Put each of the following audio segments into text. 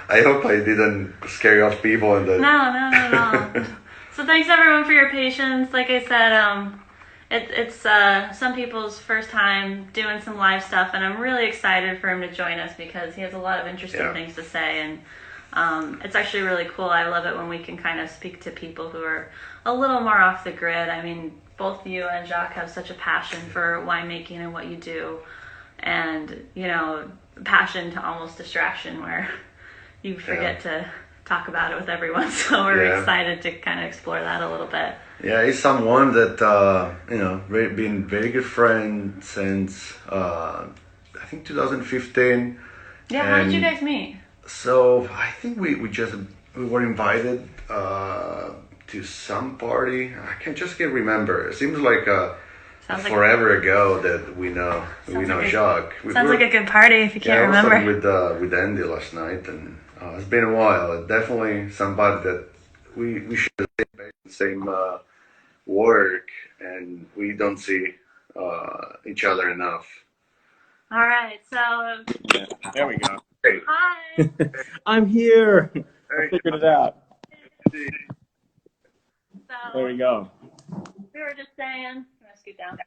I hope I didn't scare off people and No, no, not at all. So thanks everyone for your patience. Like I said, it's some people's first time doing some live stuff, and I'm really excited for him to join us because he has a lot of interesting things to say, and it's actually really cool. I love it when we can kind of speak to people who are a little more off the grid. I mean, both you and Jacques have such a passion for winemaking and what you do, and passion to almost distraction where you forget to talk about it with everyone. So we're excited to kind of explore that a little bit. Yeah, he's someone that been very good friend since I think 2015. Yeah, how did you guys meet? So I think we were invited to some party. I can't remember. It seems like forever ago that we know Jacques. Sounds like a good party if you can't remember. I was with Andy last night, and it's been a while. Definitely somebody that we share the same work, and we don't see each other enough. All right, so there we go. Hey. Hi. I'm here. I figured it out. So, there we go. We were just saying, I'm gonna scoot down.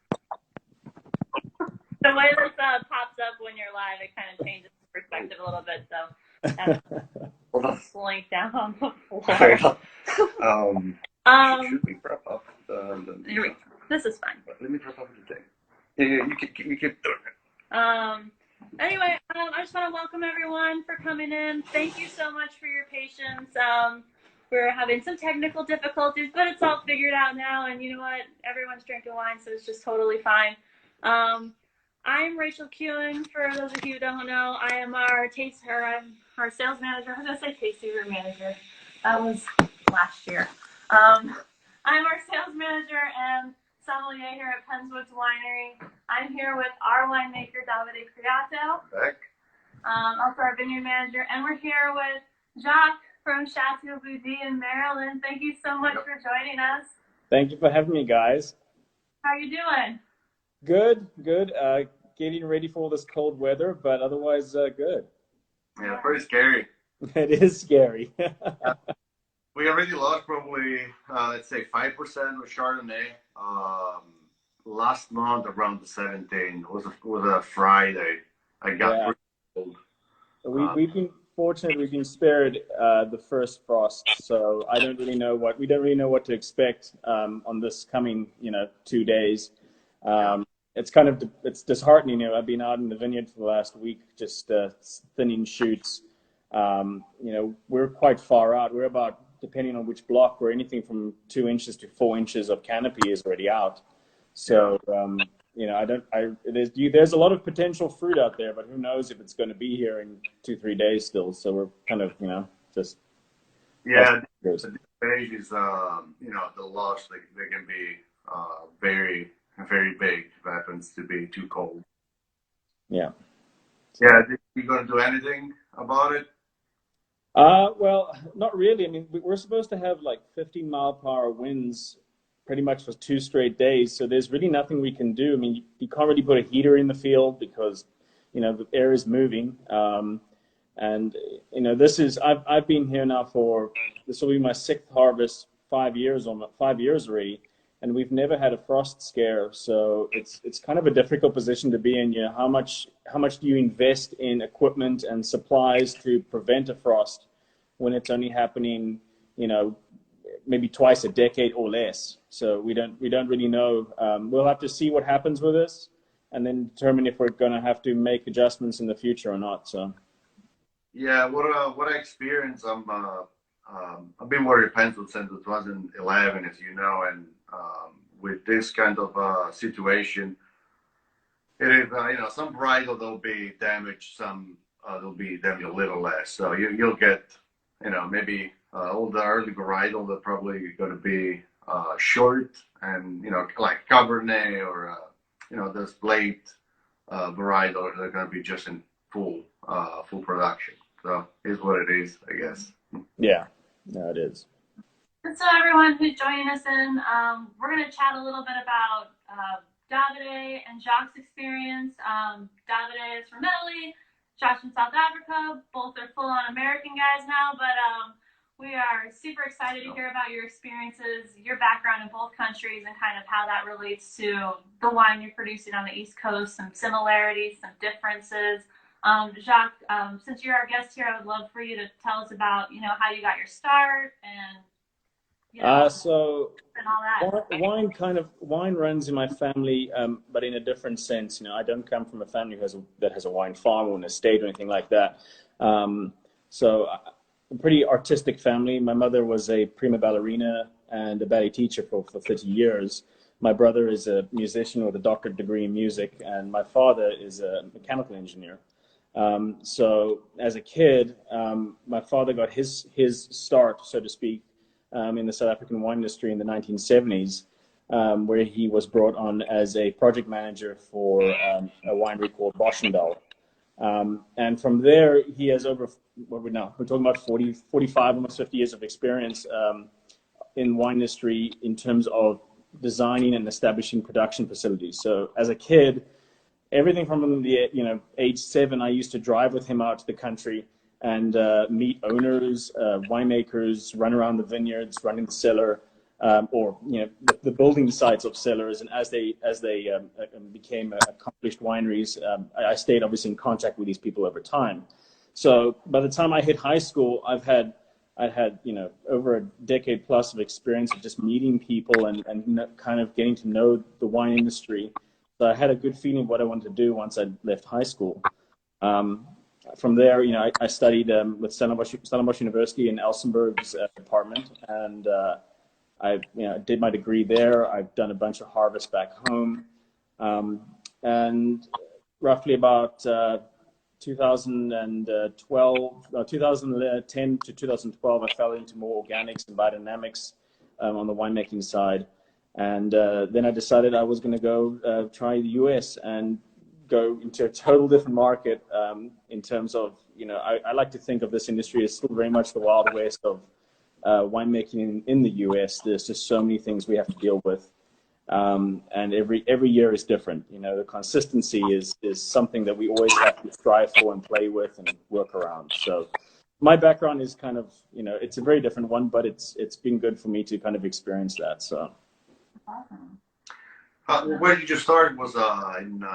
The way this pops up when you're live, it kind of changes the perspective a little bit. So I'm slink down on the floor. Should we prep up Here we go. This is fine. Let me prep up the thing. Yeah, you keep doing it. Anyway, I just want to welcome everyone for coming in. Thank you so much for your patience. We're having some technical difficulties, but it's all figured out now. And you know what? Everyone's drinking wine, so it's just totally fine. I'm Raechel. For those of you who don't know, I am our taster. I'm our sales manager. I was going to say tasting room manager. That was last year. I'm our sales manager and sommelier here at Penswoods Winery. I'm here with our winemaker, Davide Chateau. Also our vineyard manager. And we're here with Jacques from Chateau in Maryland. Thank you so much for joining us. Thank you for having me, guys. How are you doing? Good. Getting ready for all this cold weather, but otherwise good. Yeah, pretty scary. It is scary. We already lost probably, let's say 5% of Chardonnay. Last month around the 17th was a Friday. I got pretty cold. We've been fortunate. We've been spared the first frost, so we don't really know what to expect on this coming 2 days. It's disheartening. I've been out in the vineyard for the last week, just thinning shoots. We're quite far out. We're about, depending on which block, we're anything from 2 inches to 4 inches of canopy is already out. So, there's a lot of potential fruit out there, but who knows if it's going to be here in 2-3 days still. So we're kind of, just. Yeah, the stage is, the loss, they can be very, very big if it happens to be too cold. Yeah. Yeah, are you going to do anything about it? Well, not really. I mean, we're supposed to have like 15-mile-per-hour winds pretty much for 2 straight days. So there's really nothing we can do. I mean, you can't really put a heater in the field because, the air is moving. I've been here now this will be my 6th harvest, 5 years already. And we've never had a frost scare. So it's kind of a difficult position to be in. How much do you invest in equipment and supplies to prevent a frost when it's only happening, maybe twice a decade or less? So we don't really know. We'll have to see what happens with this, and then determine if we're going to have to make adjustments in the future or not. So. Yeah, what I experienced, I've been working Penswoods since 2011, as you know, and with this kind of situation, it is some varietal they'll be damaged, some they'll be damaged a little less. So you'll get maybe all the early varietal they're probably going to be short, and like Cabernet or those late varietal they're going to be just in full production. So it's what it is, I guess. Yeah, no, it is. So everyone who's joining us in, we're going to chat a little bit about Davide and Jacques' experience. Davide is from Italy. Josh in South Africa. Both are full-on American guys now, but we are super excited to hear about your experiences, your background in both countries, and kind of how that relates to the wine you're producing on the East Coast, some similarities, some differences. Jacques, since you're our guest here, I would love for you to tell us about, how you got your start and, So and all that. wine runs in my family, but in a different sense. I don't come from a family that has a wine farm or an estate or anything like that. So a pretty artistic family. My mother was a prima ballerina and a ballet teacher for 30 years. My brother is a musician with a doctorate degree in music, and my father is a mechanical engineer. So as a kid, my father got his start, so to speak, in the South African wine industry in the 1970s, where he was brought on as a project manager for a winery called Boschendal. And from there, he has over, we're talking about 40, 45, almost 50 years of experience in wine industry in terms of designing and establishing production facilities. So as a kid, everything from the age 7, I used to drive with him out to the country and meet owners, winemakers, run around the vineyards, run in the cellar, or the building sites of cellars. And as they became accomplished wineries, I stayed obviously in contact with these people over time. So by the time I hit high school, I had over a decade plus of experience of just meeting people and kind of getting to know the wine industry. So I had a good feeling of what I wanted to do once I left high school. From there, I studied with Stellenbosch University in Elsenburg's department, and I did my degree there. I've done a bunch of harvests back home, and roughly about 2010 to 2012, I fell into more organics and biodynamics on the winemaking side. And then I decided I was going to go try the US and go into a total different market in terms of, I like to think of this industry as still very much the Wild West of winemaking in the US. There's just so many things we have to deal with. And every year is different. The consistency is something that we always have to strive for and play with and work around. So my background is kind of, it's a very different one, but it's been good for me to kind of experience that. So. Awesome. Where did you start? Was in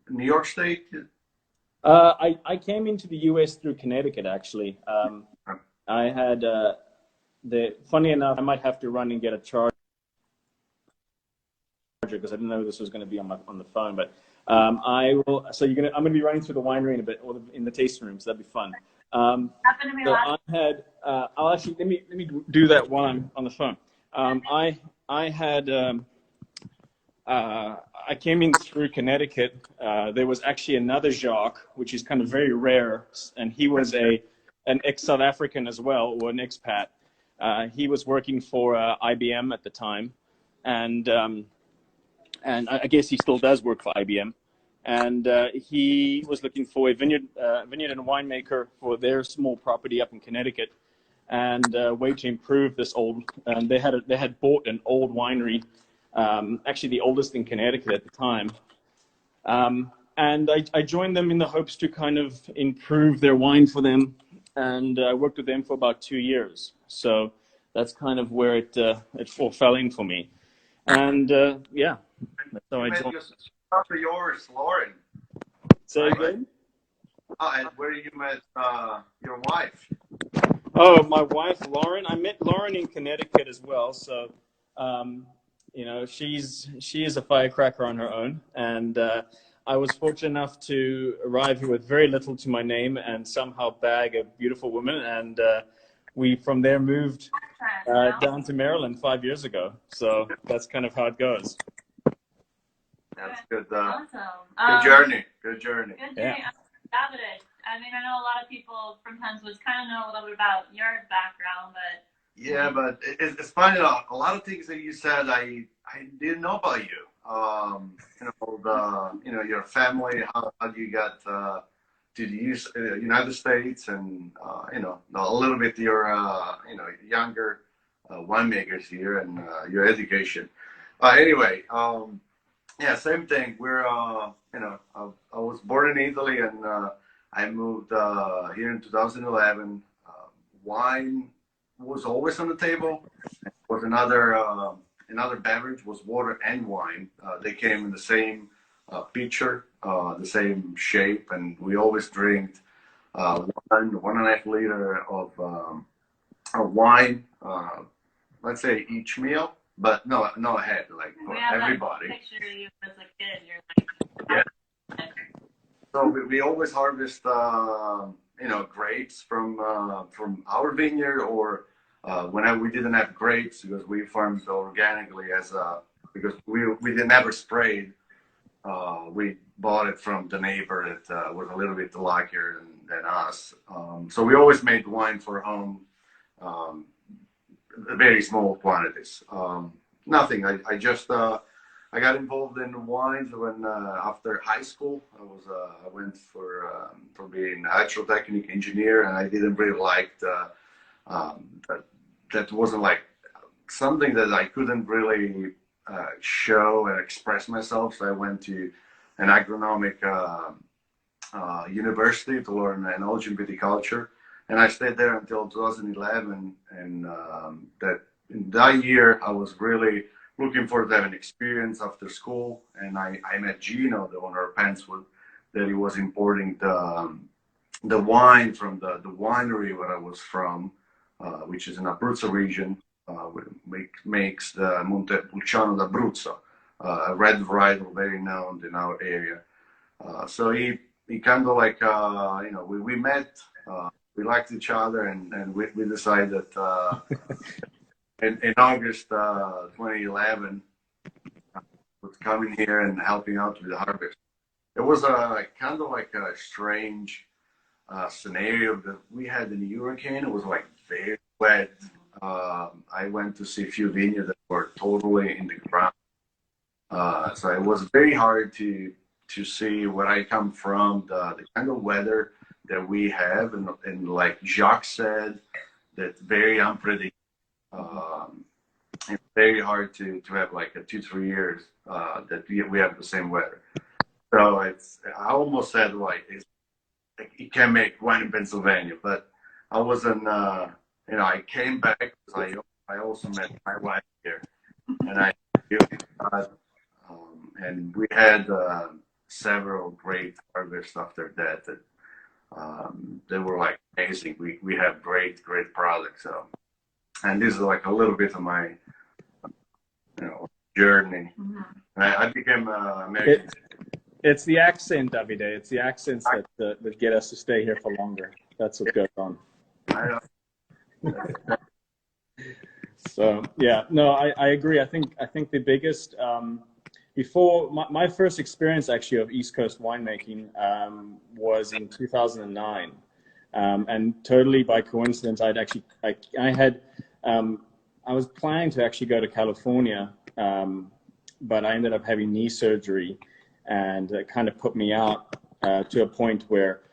New York State? I came into the U.S. through Connecticut, actually. I had funny enough, I might have to run and get a charger because I didn't know this was going to be on the phone. But I will. So I'm going to be running through the winery in a bit, or in the tasting room. So that'd be fun. Happened to me last. I'll actually let me do that while I'm on the phone. I came in through Connecticut. There was actually another Jacques, which is kind of very rare, and he was an ex-South African as well, or an expat. He was working for IBM at the time, and I guess he still does work for IBM. And he was looking for a vineyard and a winemaker for their small property up in Connecticut, and a way to improve this old. They had bought an old winery. Actually the oldest in Connecticut at the time. And I joined them in the hopes to kind of improve their wine for them. And I worked with them for about 2 years. So that's kind of where it all fell in for me. And yeah, that's how I joined. After yours, Lauren. Say again? And where you met your wife? Oh, my wife, Lauren. I met Lauren in Connecticut as well. So, she is a firecracker on her own, and I was fortunate enough to arrive here with very little to my name and somehow bag a beautiful woman, and we from there moved down to Maryland 5 years ago. So that's kind of how it goes. That's good. Awesome. Good journey. Good journey. Good journey. Yeah. Davide. I mean, I know a lot of people from Tenswoods kind of know a little bit about your background, but. Yeah, but it's funny. A lot of things that you said, I didn't know about you. Your family, how you got to the United States, and a little bit your younger winemakers here and your education. Anyway, Yeah, same thing. We're, you know, I was born in Italy, and I moved here in 2011. Wine was always on the table. Was another beverage was water and wine. They came in the same pitcher, the same shape, and we always drink 1.5 liter of wine. Let's say each meal, but no ahead, like for We have everybody. that picture of you as a kid. You're like, Yeah. So we always harvest, you know, grapes from our vineyard, or whenever we didn't have grapes because we farmed organically because we didn't ever sprayed. We bought it from the neighbor that was a little bit luckier than us. So we always made wine for home, very small quantities. Nothing. I just I got involved in wines when after high school. I went for being an electrotechnic engineer, and I didn't really like that wasn't like something that I couldn't really show and express myself. So I went to an agronomic university to learn enology and viticulture, and I stayed there until 2011. And that in that year, I was really looking forward to have an experience after school. And I met Gino, the owner of Penswood, that he was importing the wine from the winery where I was from, which is in Abruzzo region, makes the Montepulciano d'Abruzzo, a red varietal very known in our area. So he kind of like, you know, we met, we liked each other, and we decided in August 2011 was coming here and helping out with the harvest. It was kind of like a strange scenario that we had in the hurricane. It was like very wet. I went to see a few vineyards that were totally in the ground. So it was very hard to see where I come from, the kind of weather that we have, and like Jacques said, that's very unpredictable. It's very hard to have like a 2-3 years that we have the same weather. So I almost said like you can make wine in Pennsylvania, but I wasn't. You know, I came back because I also met my wife here, and and we had several great harvests after that. They were like amazing. We have great products. So, and this is like a little bit of my, you know, journey. mm-hmm. I became American. It's the accent, Davide. It's the accents that get us to stay here for longer. That's what goes on. I know. So yeah, no, I agree. I think the biggest before my first experience actually of East Coast winemaking was in 2009, and totally by coincidence, I was planning to actually go to California, but I ended up having knee surgery, and it kind of put me out to a point where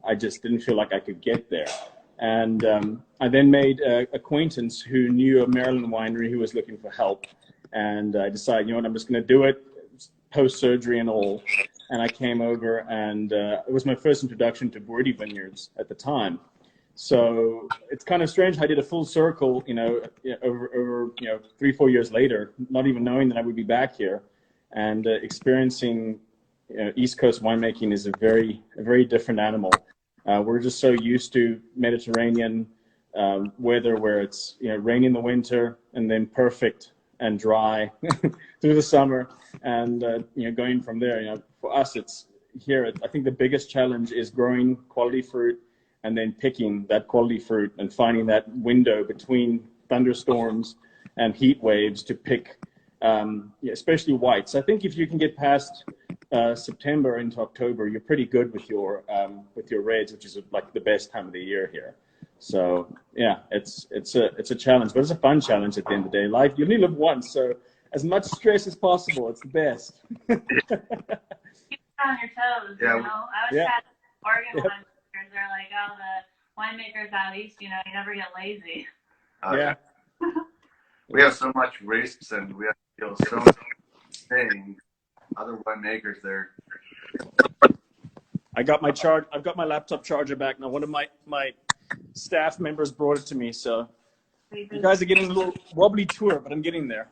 I just didn't feel like I could get there. And I then made an acquaintance who knew a Maryland winery who was looking for help. And I decided, you know what, I'm just going to do it, post-surgery and all. And I came over, and it was my first introduction to Brody vineyards at the time. So it's kind of strange. I did a full circle, you know, over 3-4 years later, not even knowing that I would be back here, and experiencing, you know, East Coast winemaking is a very different animal. We're just so used to Mediterranean weather, where it's, you know, rain in the winter and then perfect and dry through the summer, and you know, going from there. You know, for us, it's here. I think the biggest challenge is growing quality fruit and then picking that quality fruit and finding that window between thunderstorms and heat waves to pick, especially whites. I think if you can get past September into October, you're pretty good with your reds, which is like the best time of the year here. So yeah, it's a challenge, but it's a fun challenge at the end of the day. Life, you only live once, so as much stress as possible. It's the best. Keep on your toes, Yeah. you know. I was at Oregon winemakers. They're like, oh, the winemakers out east, you know, you never get lazy. Yeah. We have so much risks, and we have to deal so many things other winemakers there. I've got my laptop charger back now. One of my staff members brought it to me, so you guys are getting a little wobbly tour, but I'm getting there.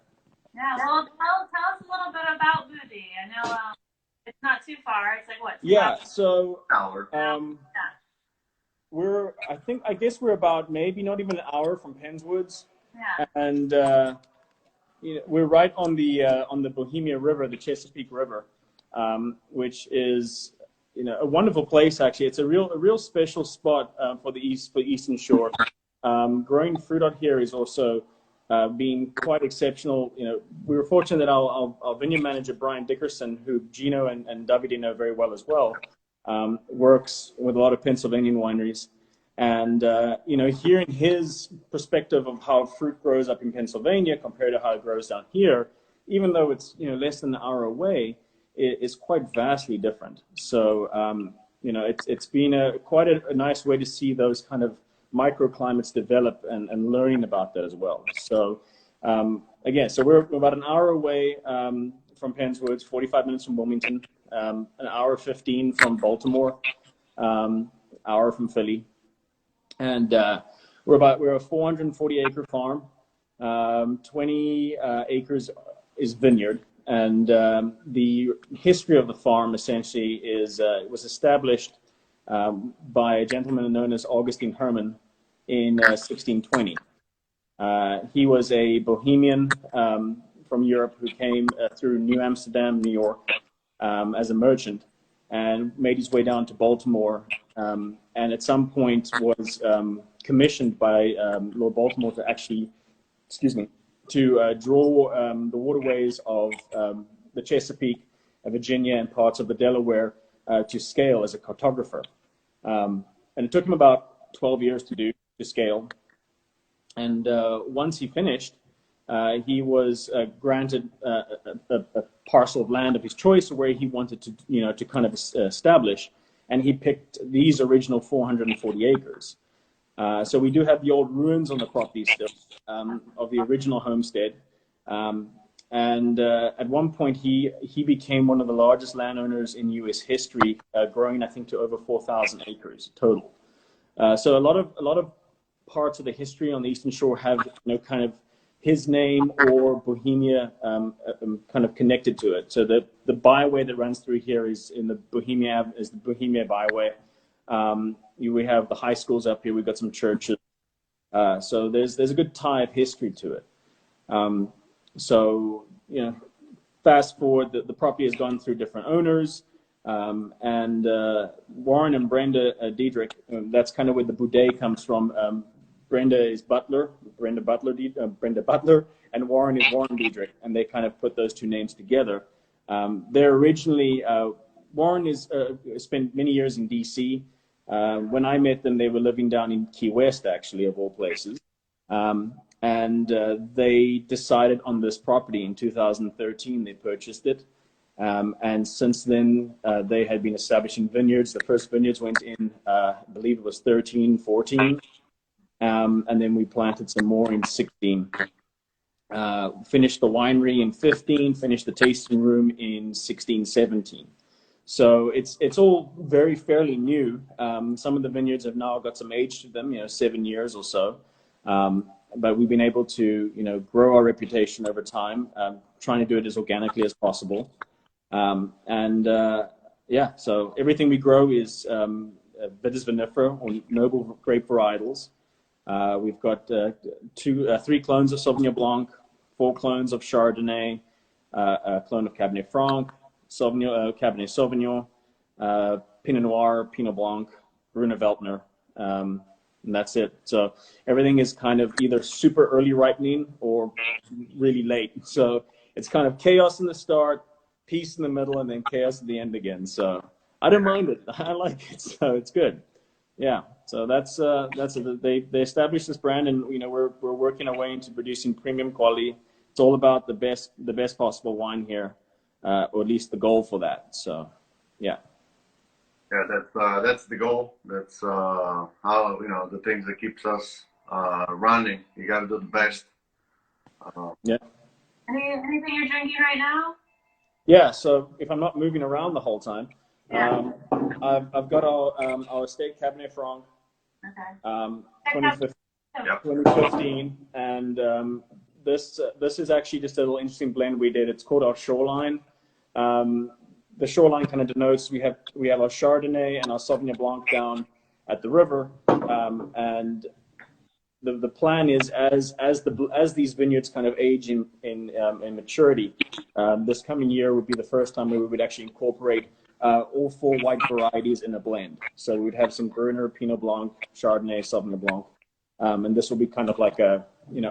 Yeah, well, tell us a little bit about Bougie. I know it's not too far. It's like what? Yeah, so Hour. I guess we're about maybe not even an hour from Penswoods. Yeah. And we're right on the Bohemia River, the Chesapeake River, which is a wonderful place. Actually, it's a real special spot for the Eastern Shore. Growing fruit out here is also being quite exceptional. We were fortunate that our vineyard manager Brian Dickerson, who Gino and Davide know very well as well, works with a lot of Pennsylvanian wineries. And, hearing his perspective of how fruit grows up in Pennsylvania compared to how it grows down here, even though it's, less than an hour away, is quite vastly different. So, it's been quite a nice way to see those kind of microclimates develop and learning about that as well. So, again, so we're about an hour away from Penswoods, 45 minutes from Wilmington, an hour 15 from Baltimore, hour from Philly. And we're a 440 acre farm. 20 acres is vineyard, and the history of the farm essentially is it was established by a gentleman known as Augustine Hermann in 1620. He was a Bohemian from Europe who came through New Amsterdam, New York, as a merchant, and made his way down to Baltimore, and at some point was commissioned by Lord Baltimore to actually, draw the waterways of the Chesapeake, Virginia, and parts of the Delaware to scale as a cartographer. And it took him about 12 years to scale. And once he finished, he was granted a parcel of land of his choice where he wanted to kind of establish, and he picked these original 440 acres. So we do have the old ruins on the property still of the original homestead. And at one point, he became one of the largest landowners in U.S. history, growing, I think, to over 4,000 acres total. So a lot of parts of the history on the Eastern Shore have kind of his name or Bohemia kind of connected to it. So the byway that runs through here is the Bohemia byway. We have the high schools up here. We've got some churches. So there's a good tie of history to it. So fast forward, the property has gone through different owners, and Warren and Brenda Diedrich. That's kind of where the Boudet comes from. Brenda is Butler, Brenda Butler, and Warren is Warren Diedrich, and they kind of put those two names together. They're originally Warren is spent many years in D.C. When I met them, they were living down in Key West, actually, of all places. And they decided on this property in 2013. They purchased it. And since then, they had been establishing vineyards. The first vineyards went in, I believe it was 13, 14. And then we planted some more in 16. Finished the winery in 15, finished the tasting room in 16, 17. So it's all very fairly new. Some of the vineyards have now got some age to them, 7 years or so. But we've been able to, grow our reputation over time, trying to do it as organically as possible. So everything we grow is Vitis vinifera, or noble grape varietals. We've got 3 clones of Sauvignon Blanc, 4 clones of Chardonnay, a clone of Cabernet Franc, Cabernet Sauvignon, Pinot Noir, Pinot Blanc, Bruna Veltliner, and that's it. So everything is kind of either super early ripening or really late. So it's kind of chaos in the start, peace in the middle, and then chaos at the end again. So I don't mind it. I like it. So it's good. Yeah. So that's they established this brand, and we're working our way into producing premium quality. It's all about the best possible wine here, or at least the goal for that. So, yeah. Yeah, that's the goal. That's how the things that keeps us running. You got to do the best. Yeah. Anything you're drinking right now? Yeah, so if I'm not moving around the whole time, Yeah. I've got our estate Cabernet Franc, Okay. 2015, Yep. 2015, and this is actually just a little interesting blend we did. It's called our Shoreline. The Shoreline kind of denotes we have our Chardonnay and our Sauvignon Blanc down at the river, and the plan is as these vineyards kind of age in maturity, this coming year would be the first time we would actually incorporate all four white varieties in a blend. So we would have some Gruner, Pinot Blanc, Chardonnay, Sauvignon Blanc, and this will be kind of like a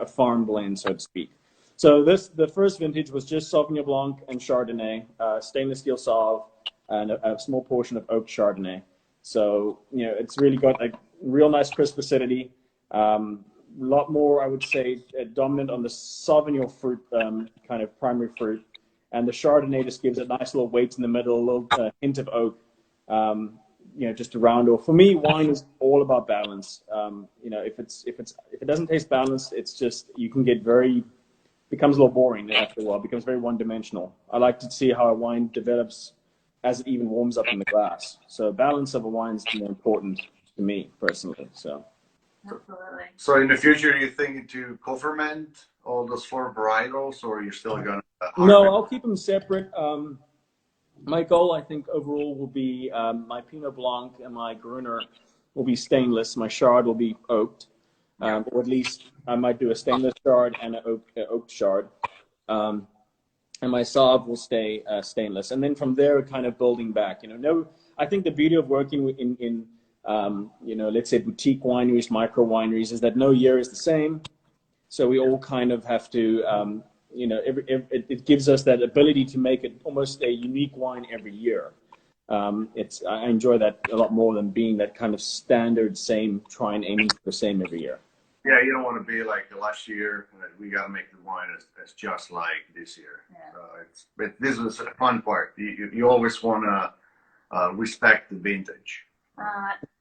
farm blend, so to speak. So the first vintage was just Sauvignon Blanc and Chardonnay, stainless steel Sauv, and a small portion of oak Chardonnay. So it's really got a real nice crisp acidity. A lot more, I would say, dominant on the Sauvignon fruit, kind of primary fruit, and the Chardonnay just gives a nice little weight in the middle, a little hint of oak, just to round off. For me, wine is all about balance. If it doesn't taste balanced, it's just you can get becomes a little boring after a while. It becomes very one-dimensional. I like to see how a wine develops as it even warms up in the glass. So balance of a wine is more important to me personally. So. Absolutely. So in the future, are you thinking to co-ferment all those four varietals, or you're still going to No, I'll keep them separate. My goal, I think, overall will be my Pinot Blanc and my Gruner will be stainless. My Chard will be oaked, or at least I might do a stainless Chard and an oaked Chard. And my Sauv will stay stainless. And then from there, kind of building back. I think the beauty of working in let's say boutique wineries, micro wineries, is that no year is the same. So we all kind of have to, it gives us that ability to make it almost a unique wine every year. I enjoy that a lot more than being that kind of standard same, try and aim for the same every year. Yeah, you don't want to be like the last year. We got to make the wine as just like this year. Yeah. But this is the fun part. You always want to respect the vintage.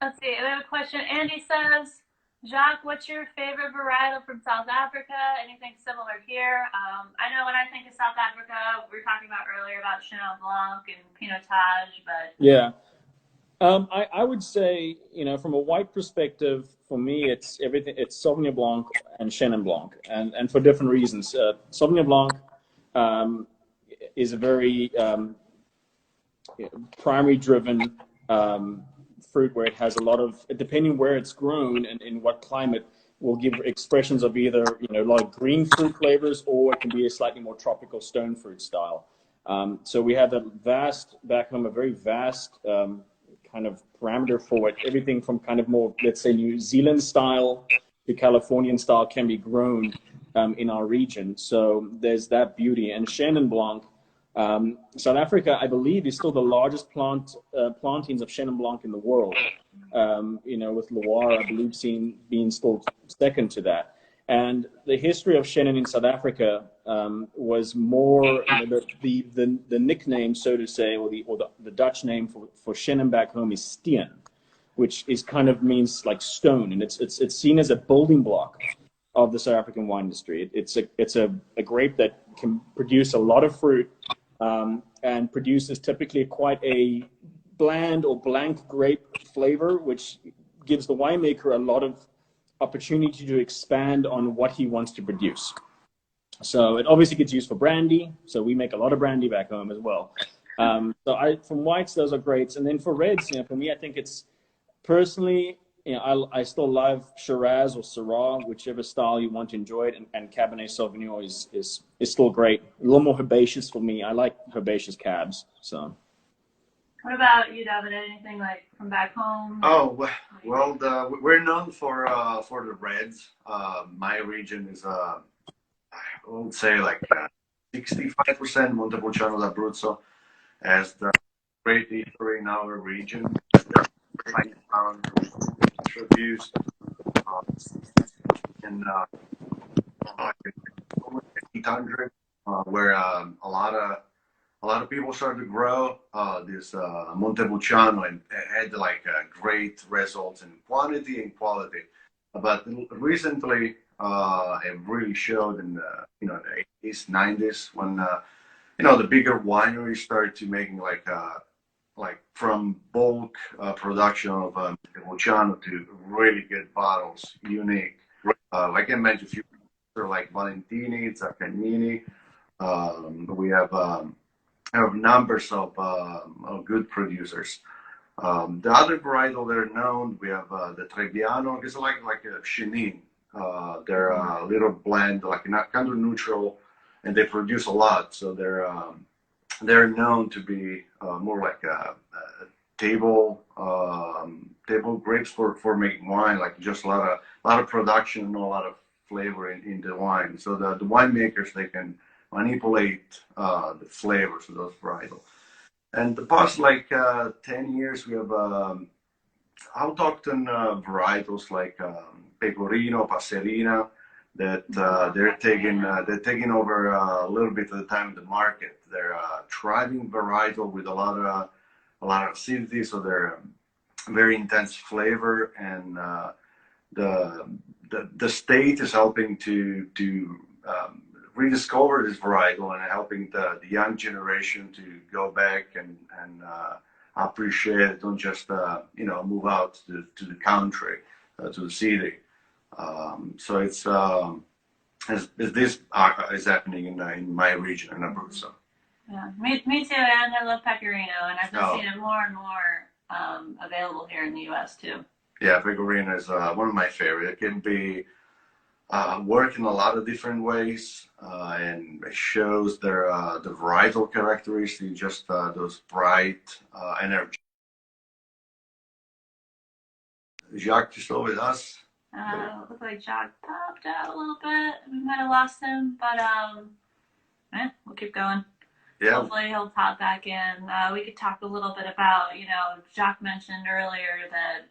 Let's see. We have a question. Andy says, Jacques, what's your favorite varietal from South Africa? Anything similar here? I know when I think of South Africa, we were talking about earlier about Chenin Blanc and Pinotage, but yeah. I would say, from a white perspective, for me, it's everything. It's Sauvignon Blanc and Chenin Blanc, and for different reasons. Sauvignon Blanc is a very primary driven fruit where it has a lot of, depending where it's grown and in what climate, will give expressions of either a lot of green fruit flavors, or it can be a slightly more tropical stone fruit style. So we have a very vast kind of parameter for it. Everything from kind of more, let's say, New Zealand style to Californian style can be grown in our region. So there's that beauty. And Chenin Blanc, South Africa, I believe, is still the largest plantings of Chenin Blanc in the world. With Loire, I believe, being still second to that. And the history of Chenin in South Africa was more the nickname, so to say, or the Dutch name for Chenin back home is Steen, which is kind of means like stone, and it's seen as a building block of the South African wine industry. It's a grape that can produce a lot of fruit and produces typically quite a bland or blank grape flavor, which gives the winemaker a lot of opportunity to expand on what he wants to produce. So it obviously gets used for brandy. So we make a lot of brandy back home as well. From whites, those are greats. And then for reds, for me, I think it's personally, I still love Shiraz or Syrah, whichever style you want to enjoy it. And Cabernet Sauvignon is still great. A little more herbaceous for me. I like herbaceous cabs. So. What about you, David? Anything like from back home? Oh well, we're known for the reds. My region is I would say like 65% Montepulciano d'Abruzzo as the great history in our region. Produced in 800, where a lot of people started to grow this Montepulciano and had like great results in quantity and quality. But recently, it really showed in the 80s, 90s when the bigger wineries start to making like from bulk production of Montepulciano to really good bottles, unique. Like I mentioned, a few like Valentini, Zaccagnini. We have numbers of good producers. The other varietal that are known, we have the Trebbiano. It's like a Chenin. They're a little blend, like not kind of neutral, and they produce a lot. So they're known to be more like a table grapes for making wine, like just a lot of production and a lot of flavor in the wine. So the winemakers, they can manipulate the flavors of those varietals. And the past 10 years, we have autochthon varietals like Pecorino, Passerina, that they're taking over a little bit of the time in the market. They're thriving varietal with a lot of acidity, so they're very intense flavor, and the state is helping to rediscover this varietal and helping the young generation to go back and appreciate it, don't just move out to the country, to the city. So it's this is happening in my region in Abruzzo. Yeah, me too, and I love Pecorino, and I've been seeing it more and more available here in the U.S. too. Yeah, Pecorino is one of my favorite. It can be work in a lot of different ways, and it shows the varietal characteristics, just those bright energy. Jacques, you still with us? Looks like Jacques popped out a little bit. We might have lost him, but we'll keep going. Yeah. Hopefully he'll pop back in. We could talk a little bit about, Jacques mentioned earlier that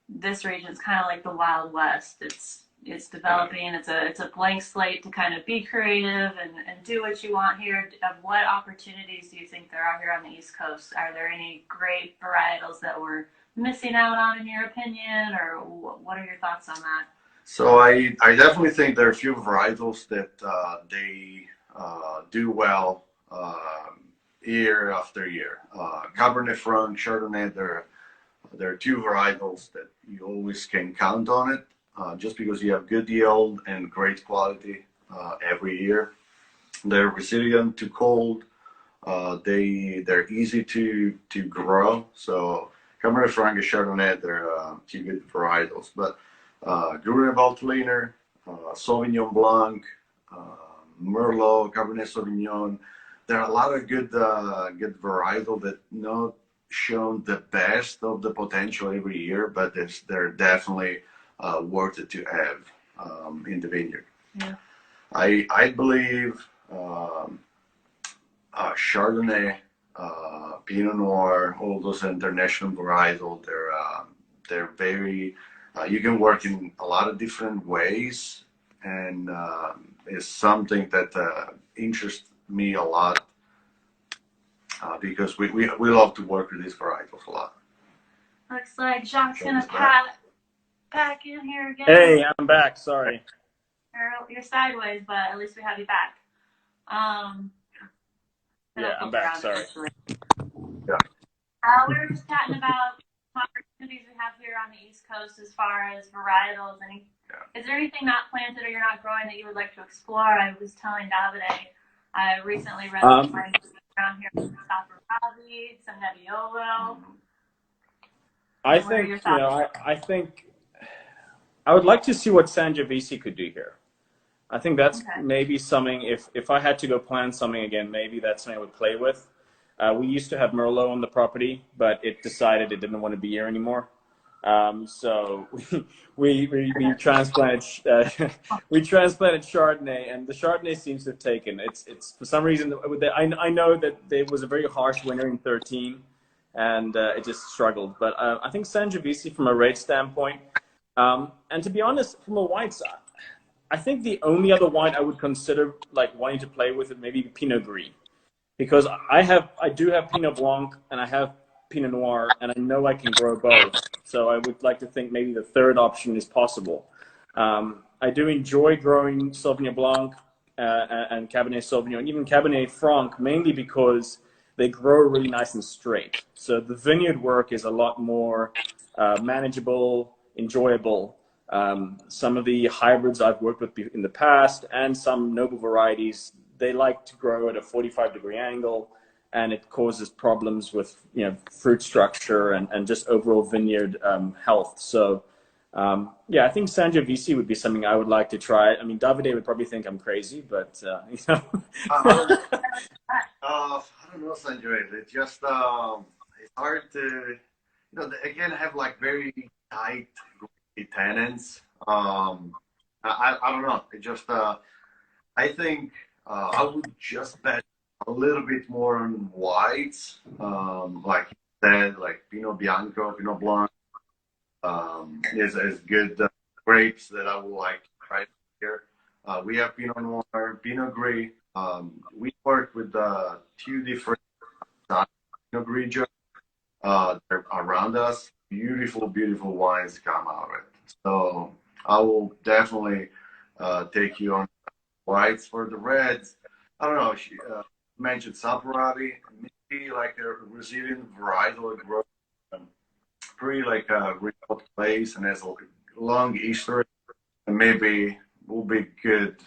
this region is kind of like the Wild West. It's developing. It's a blank slate to kind of be creative and do what you want here. What opportunities do you think there are here on the East Coast? Are there any great varietals that we're missing out on, in your opinion, or what are your thoughts on that? So I definitely think there are a few varietals that they do well year after year. Cabernet Franc, Chardonnay, there are two varietals that you always can count on it, just because you have good yield and great quality every year. They're resilient to cold. They're easy to grow. So Cabernet Franc and Chardonnay, they're two good varietals. But Gruyere Veltliner, Sauvignon Blanc, Merlot, Cabernet Sauvignon, there are a lot of good varietal that not shown the best of the potential every year, but they're definitely worth it to have in the vineyard. Yeah. I believe Chardonnay, Pinot Noir, all those international varietals, they're very, you can work in a lot of different ways, and it's something that interests me a lot, because we love to work with these varietals a lot. Looks like Jacques gonna back in here again. Hey, I'm back. Sorry. You're sideways, but at least we have you back. Yeah, I'm back. Sorry. Yeah. We were just chatting about opportunities we have here on the East Coast as far as varietals. Is there anything not planted or you're not growing that you would like to explore? I was telling Davide, I recently read some plants around here from Saporali, some Nebbiolo. I think I would like to see what Sangiovese could do here. I think that's maybe something, if I had to go plant something again, maybe that's something I would play with. We used to have Merlot on the property, but it decided it didn't want to be here anymore. So we transplanted Chardonnay, and the Chardonnay seems to have taken. It's for some reason, I know that it was a very harsh winter in 2013, and it just struggled. But I think Sangiovese, from a rate standpoint, and to be honest, from a white side, I think the only other wine I would consider like wanting to play with it maybe Pinot Gris, because I do have Pinot Blanc and I have Pinot Noir, and I know I can grow both. So I would like to think maybe the third option is possible. I do enjoy growing Sauvignon Blanc. and Cabernet Sauvignon, and even Cabernet Franc, mainly because they grow really nice and straight. So the vineyard work is a lot more manageable, enjoyable. Some of the hybrids I've worked with in the past and some noble varieties, they like to grow at a 45-degree angle, and it causes problems with fruit structure and just overall vineyard health. So yeah, I think Sangiovese would be something I would like to try. I mean, Davide would probably think I'm crazy, but I don't know, Sanjay. It's just it's hard to, they again have like very tight tenants. I don't know. It just I think I would just bet a little bit more on whites, like you said, like Pinot Bianco, Pinot Blanc, is good grapes that I would like to try here. We have Pinot Noir, Pinot Gris. We work with two different Pinot Grigio. They're around us. Beautiful, beautiful wines come out of it. So I will definitely take you on whites. For the reds, I don't know. She mentioned Saporati, maybe like a Brazilian varietal growth, pretty like a remote place and has a long history, and maybe will be good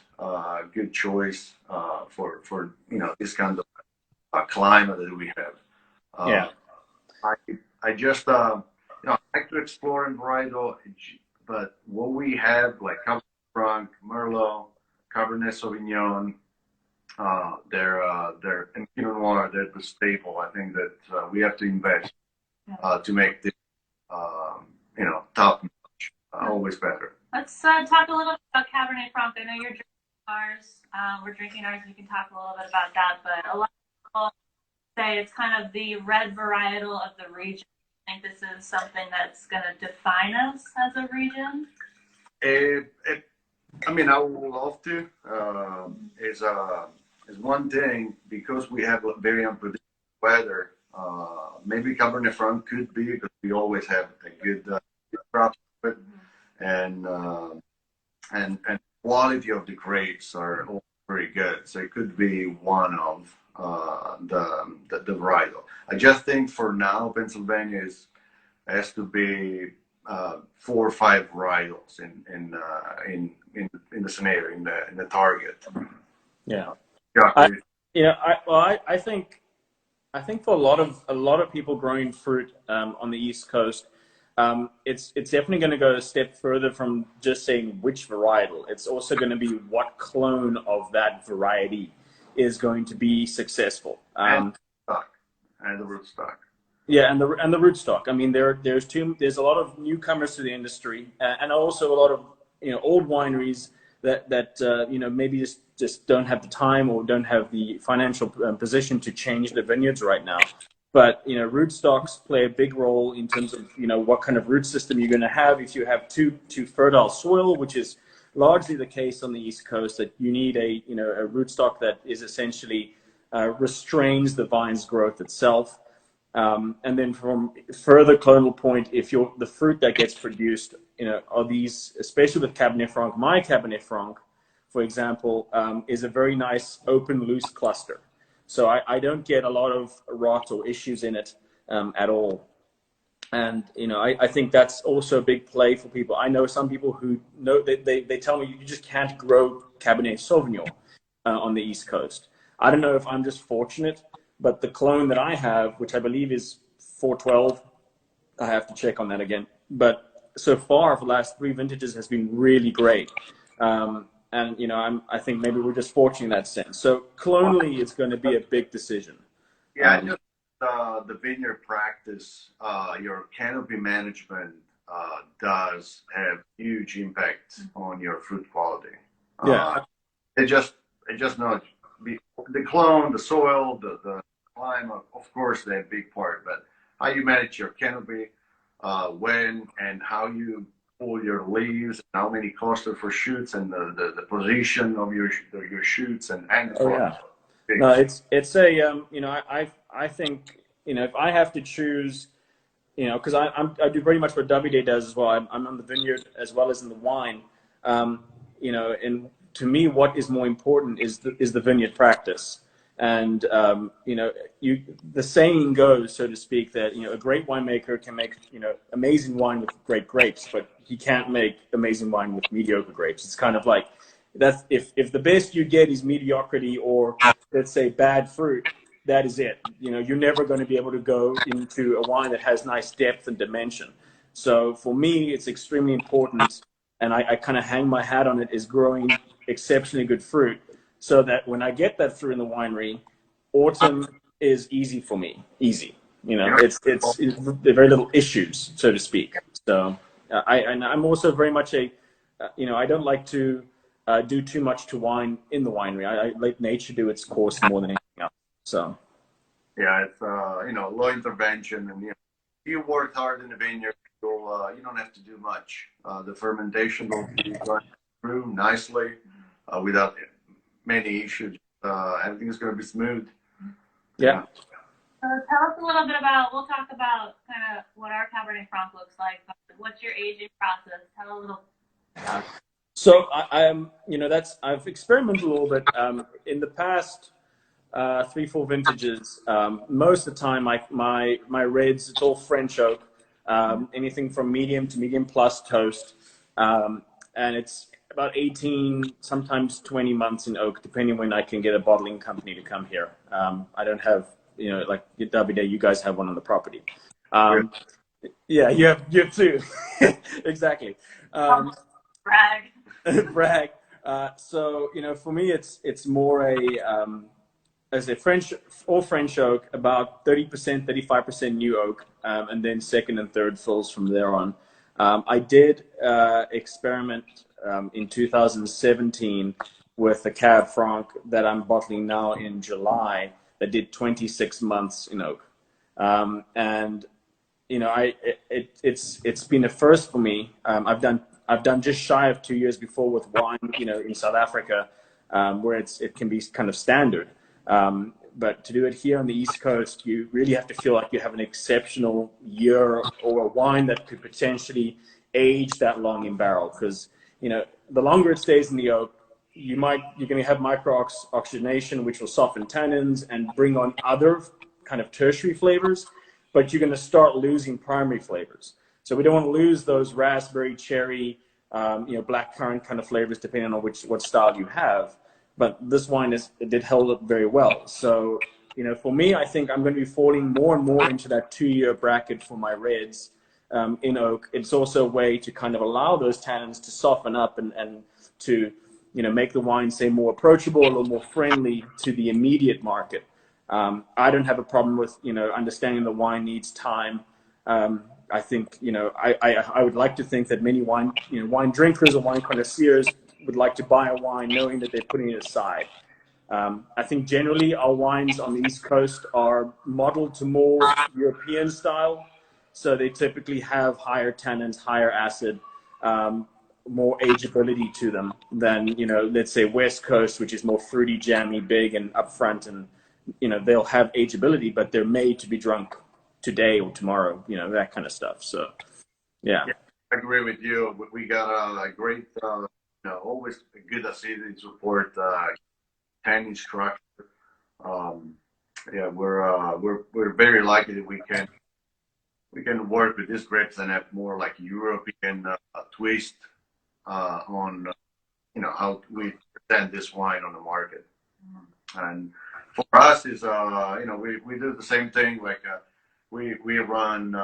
choice for this kind of climate that we have. yeah. I just I like to explore in varietal, but what we have like Cabernet Franc, Merlot, Cabernet Sauvignon, they're and Pinot Noir, they're the staple. I think that we have to invest to make this top notch, always better. Let's talk a little bit about Cabernet Franc. I know you're drinking ours. We're drinking ours. We can talk a little bit about that. But a lot of people say it's kind of the red varietal of the region. I think this is something that's going to define us as a region. I mean, I would love to. Is one thing, because we have very unpredictable weather. Maybe Cabernet Franc could be, because we always have a good crop, and quality of the grapes are all very good. So it could be one of the varietal. I just think for now, Pennsylvania has to be 4 or 5 varietals in the scenario, in the target. Yeah. Yeah. I think for a lot of people growing fruit on the East Coast, it's definitely going to go a step further from just saying which varietal. It's also going to be what clone of that variety is going to be successful. And the rootstock. Yeah, and the rootstock. I mean, there's a lot of newcomers to the industry, and also a lot of old wineries that maybe just don't have the time or don't have the financial position to change their vineyards right now. But rootstocks play a big role in terms of what kind of root system you're going to have. If you have too fertile soil, which is largely the case on the East Coast, that you need a rootstock that is essentially restrains the vine's growth itself. And then from further clonal point, if the fruit that gets produced, are these, especially with Cabernet Franc, my Cabernet Franc, for example, is a very nice open, loose cluster. So I don't get a lot of rot or issues in it at all. And, I think that's also a big play for people. I know some people who know they tell me you just can't grow Cabernet Sauvignon on the East Coast. I don't know if I'm just fortunate, but the clone that I have, which I believe is 412, I have to check on that again. But so far, for the last 3 vintages, has been really great. And I think maybe we're just fortunate in that sense. So clonally, it's going to be a big decision. Yeah, just the vineyard practice, your canopy management does have huge impact on your fruit quality. Yeah, it just not the clone, the soil, the climate, of course, they're a big part. But how you manage your canopy, when and how you pull your leaves, how many cluster for shoots, and the position of your shoots and angle. Oh yeah. No, it's a I think if I have to choose, because I do very much what Davide does as well. I'm on the vineyard as well as in the wine. In to me, what is more important is the vineyard practice. And the saying goes, so to speak, that a great winemaker can make amazing wine with great grapes, but he can't make amazing wine with mediocre grapes. It's kind of like that's if the best you get is mediocrity, or let's say bad fruit, that is it. You're never going to be able to go into a wine that has nice depth and dimension. So for me, it's extremely important, and I kind of hang my hat on it, is growing exceptionally good fruit, so that when I get that fruit in the winery, autumn is easy for me. Easy, it's very little issues, so to speak. So I'm also very much I don't like to do too much to wine in the winery. I let nature do its course more than anything else. So yeah, it's low intervention, and you work hard in the vineyard, you don't have to do much. The fermentation will be going through nicely without many issues. Everything's going to be smooth. Yeah. Tell us a little bit about. We'll talk about kind of what our Cabernet Franc looks like. What's your aging process? Tell a little. So I've experimented a little bit in the past 3-4 vintages. Most of the time, my reds, it's all French oak, anything from medium to medium plus toast, and it's about 18, sometimes 20 months in oak, depending when I can get a bottling company to come here. I don't have, like Davide, you guys have one on the property. Yeah, you have two. Exactly. Brag. Brag. So, for me, it's more as a all French oak, about 30%, 35% new oak, and then second and third fills from there on. I did experiment in 2017 with a Cab Franc that I'm bottling now in July that did 26 months in oak. And it's been a first for me. I've done just shy of 2 years before with wine, in South Africa, where it can be kind of standard. But to do it here on the East Coast, you really have to feel like you have an exceptional year or a wine that could potentially age that long in barrel. Because, the longer it stays in the oak, you're going to have micro-oxygenation, which will soften tannins and bring on other kind of tertiary flavors, but you're going to start losing primary flavors. So we don't want to lose those raspberry, cherry, black currant kind of flavors, depending on what style you have. But this wine did hold up very well. So, for me, I think I'm going to be falling more and more into that 2-year bracket for my reds in oak. It's also a way to kind of allow those tannins to soften up and to, make the wine, say, more approachable, a little more friendly to the immediate market. I don't have a problem with, understanding the wine needs time. I think, I would like to think that many wine drinkers or wine connoisseurs would like to buy a wine knowing that they're putting it aside. I think generally our wines on the East Coast are modeled to more European style. So they typically have higher tannins, higher acid, more ageability to them than, let's say West Coast, which is more fruity, jammy, big and upfront. And, they'll have ageability, but they're made to be drunk today or tomorrow, that kind of stuff. So, yeah. I agree with you. We got a great, always a good acidity support, tannin structure. We're very lucky that we can work with these grapes and have more like European twist on how we present this wine on the market. And for us is we do the same thing, like we run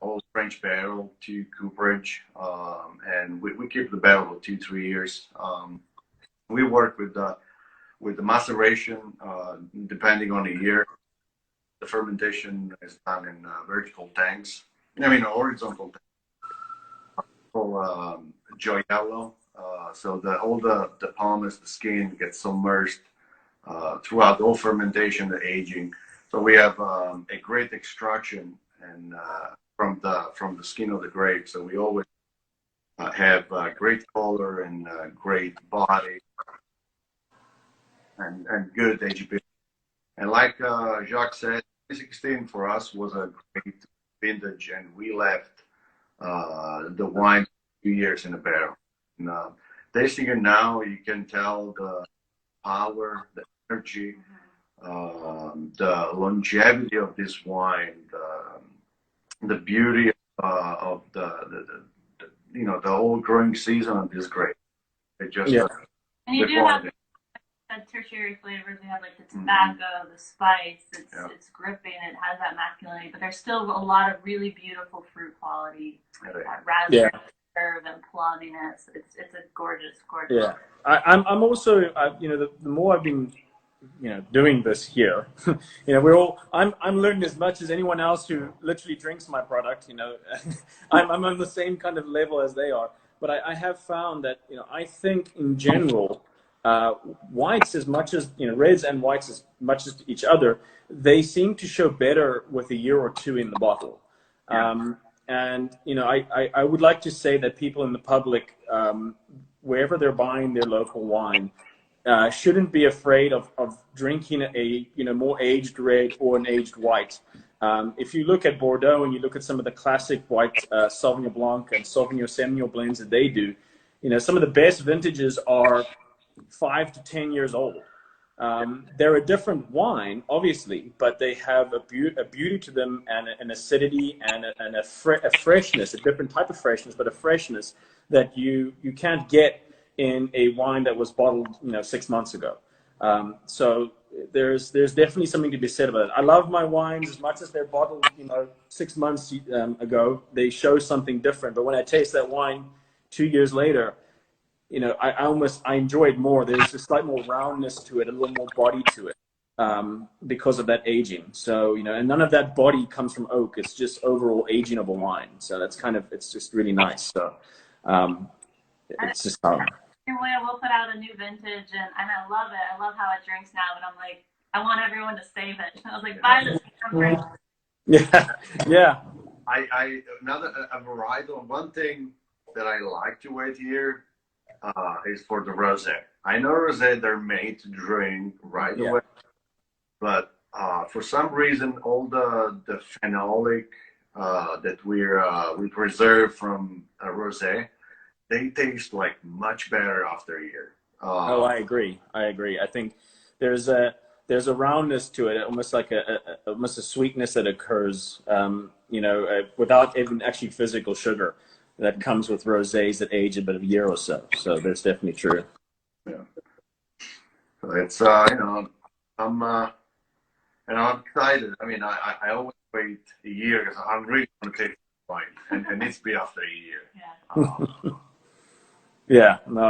old French barrel to cooperage, and we keep the barrel for 2-3 years. We work with the maceration, depending on the year. The fermentation is done in vertical tanks. Horizontal tanks called Joyello. So all the pomace, the skin gets submerged throughout the whole fermentation, the aging. So we have a great extraction and from the skin of the grape. So we always have great color and great body and good ageability. And like Jacques said, 2016 for us was a great vintage, and we left the wine 2 years in a barrel. And, tasting it now, you can tell the power, the energy, the longevity of this wine, the beauty of the whole growing season of this grape. It just and you do have the tertiary flavors. We have like the tobacco, the spice. It's gripping. It has that masculinity, but there's still a lot of really beautiful fruit quality. That raspberry curve and plumminess. It's a gorgeous. Yeah, I'm also the more I've been doing this here, I'm learning as much as anyone else who literally drinks my product. I'm on the same kind of level as they are. But I have found that I think in general, whites as much as reds and whites as much as each other, they seem to show better with a year or two in the bottle. And I would like to say that people in the public, wherever they're buying their local wine, shouldn't be afraid of drinking a more aged red or an aged white. If you look at Bordeaux and you look at some of the classic white Sauvignon Blanc and Sauvignon Semillon blends that they do, some of the best vintages are 5 to 10 years old. They're a different wine, obviously, but they have a beauty to them and an acidity and a freshness, a different type of freshness, but a freshness that you can't get in a wine that was bottled 6 months ago. So there's definitely something to be said about it. I love my wines as much as they're bottled 6 months ago. They show something different, but when I taste that wine 2 years later, I enjoy it more. There's a slight more roundness to it, a little more body to it, because of that aging. So and none of that body comes from oak. It's just overall aging of a wine. So it's just really nice. So it's just we'll put out a new vintage, and I love it. I love how it drinks now, but I'm like, I want everyone to save it. I was like, buy this. Yeah. Another a varietal. One thing that I like to wait here is for the rosé. I know rosé, they're made to drink right away, but for some reason, all the phenolic that we preserve from a rosé, they taste like much better after a year. I agree. I think there's a roundness to it, almost like almost a sweetness that occurs, without even actually physical sugar that comes with rosés that age about a year or so. So that's definitely true. Yeah. So it's I'm excited. I mean, I always wait a year because I'm really going to taste wine, and it needs to be after a year. Yeah, no,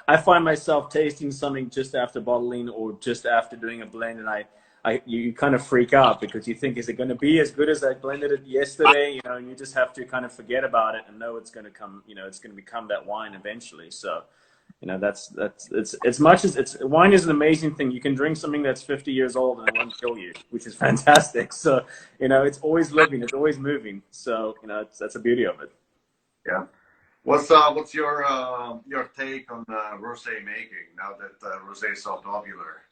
I find myself tasting something just after bottling or just after doing a blend, and you kind of freak out because you think, is it going to be as good as I blended it yesterday? And you just have to kind of forget about it and know it's going to come. It's going to become that wine eventually. So, that's it's as much as wine is an amazing thing. You can drink something that's 50 years old and it won't kill you, which is fantastic. So, it's always living, it's always moving. So, that's the beauty of it. Yeah. What's your take on rosé making now that rosé is so popular?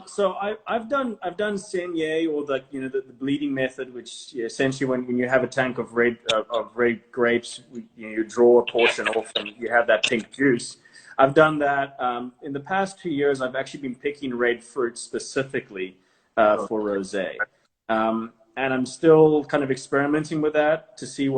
So I've done saignée, or the bleeding method, which essentially when you have a tank of red grapes, you draw a portion off and you have that pink juice. I've done that. In the past 2 years, I've actually been picking red fruit specifically for rosé. And I'm still kind of experimenting with that to see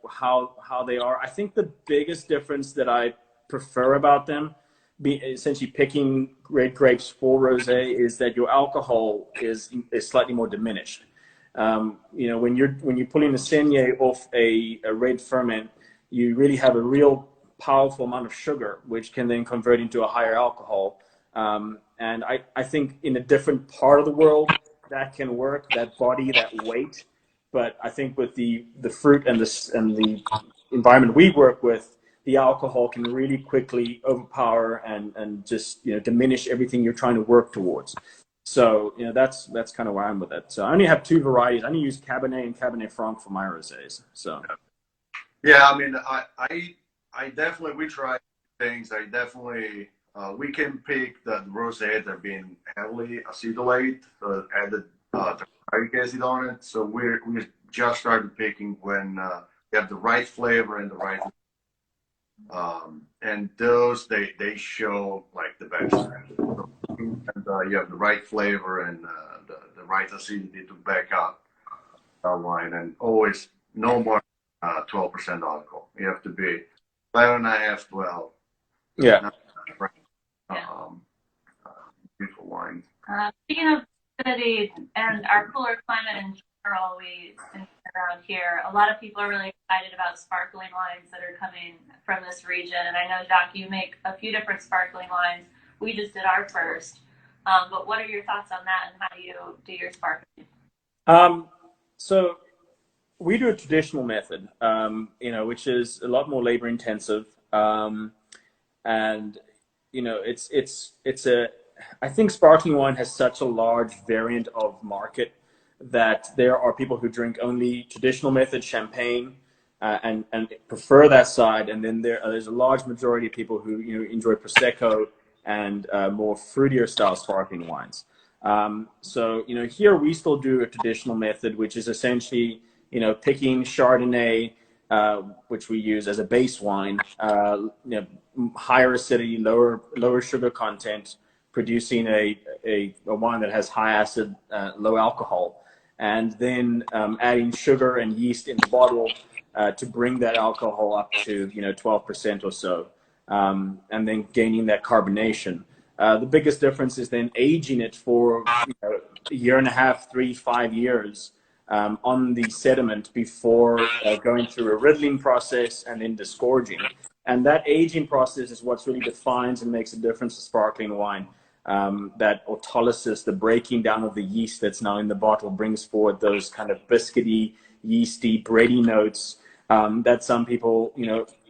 how they are. I think the biggest difference that I prefer about them, essentially picking red grapes for rosé, is that your alcohol is slightly more diminished. When you're pulling a saignée off a red ferment, you really have a real powerful amount of sugar, which can then convert into a higher alcohol. And I think in a different part of the world, that can work, that body, that weight. But I think with the fruit and the environment we work with, the alcohol can really quickly overpower and just diminish everything you're trying to work towards. So that's kind of where I'm with it. So I only have 2 varieties. I only use Cabernet and Cabernet Franc for my rosés. So yeah, I mean, I definitely, we try things. I definitely. We can pick the rosé that have been heavily acidulate, added tartaric acid on it. So we just started picking when you have the right flavor and the right. And those they show like the best. And you have the right flavor and the right acidity to back up wine, and always no more 12% alcohol. You have to be 11.5, 12. Yeah. Um, beautiful wine. Speaking of acidity and our cooler climate in general, around here, a lot of people are really excited about sparkling wines that are coming from this region. And I know, Jacques, you make a few different sparkling wines. We just did our first. But what are your thoughts on that, and how do you do your sparkling? So we do a traditional method, which is a lot more labor intensive. And, I think sparkling wine has such a large variant of market that there are people who drink only traditional method champagne and prefer that side, and then there's a large majority of people who enjoy prosecco and more fruitier style sparkling wines. So here we still do a traditional method, which is essentially picking Chardonnay, which we use as a base wine, higher acidity, lower sugar content, producing a wine that has high acid, low alcohol, and then adding sugar and yeast in the bottle to bring that alcohol up to 12% or so, and then gaining that carbonation. The biggest difference is then aging it for a year and a half, 3, 5 years on the sediment before going through a riddling process and then disgorging. And that aging process is what really defines and makes a difference to sparkling wine. That autolysis, the breaking down of the yeast that's now in the bottle, brings forward those kind of biscuity, yeasty, bready notes that some people,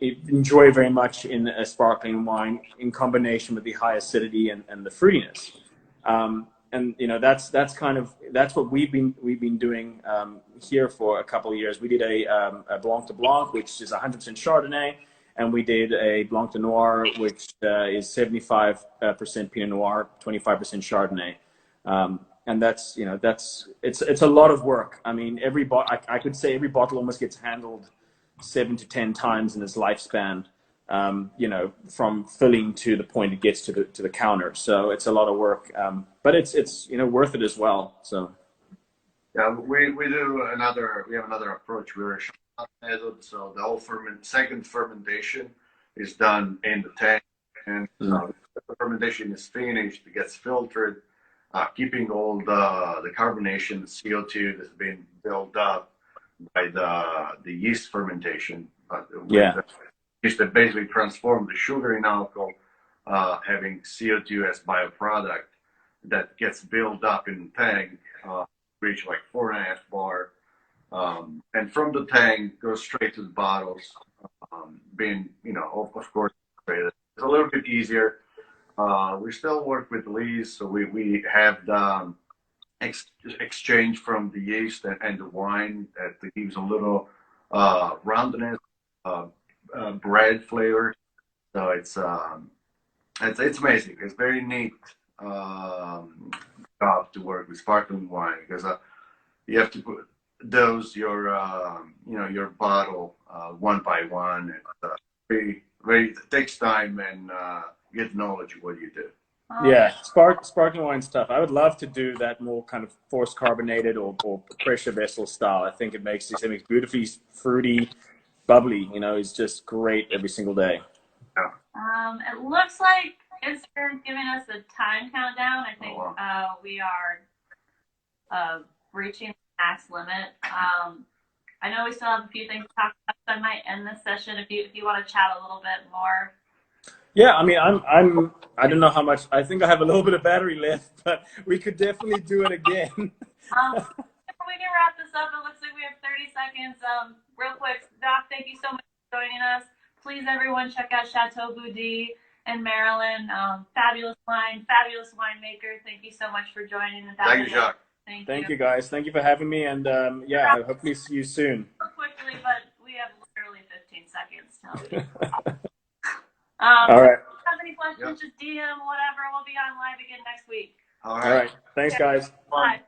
enjoy very much in a sparkling wine in combination with the high acidity and the fruitiness. And that's what we've been doing here for a couple of years. We did a Blanc de Blanc, which is 100% Chardonnay, and we did a Blanc de Noir, which is 75% Pinot Noir, 25% Chardonnay. And it's a lot of work. I mean, I could say every bottle almost gets handled 7 to 10 times in its lifespan. From filling to the point it gets to the counter. So it's a lot of work, but it's worth it as well. So yeah, we have another approach. We're a shot method, so the whole second fermentation is done in the tank, and the fermentation is finished. It gets filtered, keeping all the carbonation, the CO2 that's been built up by the yeast fermentation. Yeast that basically transform the sugar in alcohol, having CO2 as byproduct that gets built up in the tank, reach like 4.5 bar, and from the tank goes straight to the bottles, being of course it's a little bit easier. We still work with lees, so we have the exchange from the yeast and the wine that gives a little roundness. Bread flavor, so it's amazing. It's very neat job to work with sparkling wine, because you have to dose your bottle one by one. It takes time and get knowledge of what you do. Yeah, sparkling wine stuff. I would love to do that more kind of forced carbonated or pressure vessel style. I think it makes beautifully fruity, bubbly. It's just great every single day. It looks like Instagram's giving us a time countdown. I think we are reaching the max limit. I know we still have a few things to talk about, so I might end this session if you want to chat a little bit more. Yeah, I mean, I don't know how much. I think I have a little bit of battery left, but we could definitely do it again. We can wrap this up. It looks like we have 30 seconds. Real quick, Doc, thank you so much for joining us. Please, everyone, check out Chateau in Maryland. Fabulous wine, fabulous winemaker. Thank you so much for joining. Thank you, Jacques. Thank you, guys. Thank you for having me, and I hopefully see you soon. Quickly, but we have literally 15 seconds till. All right. If you have any questions, just DM, whatever. We'll be on live again next week. All right. Thanks, guys. Bye.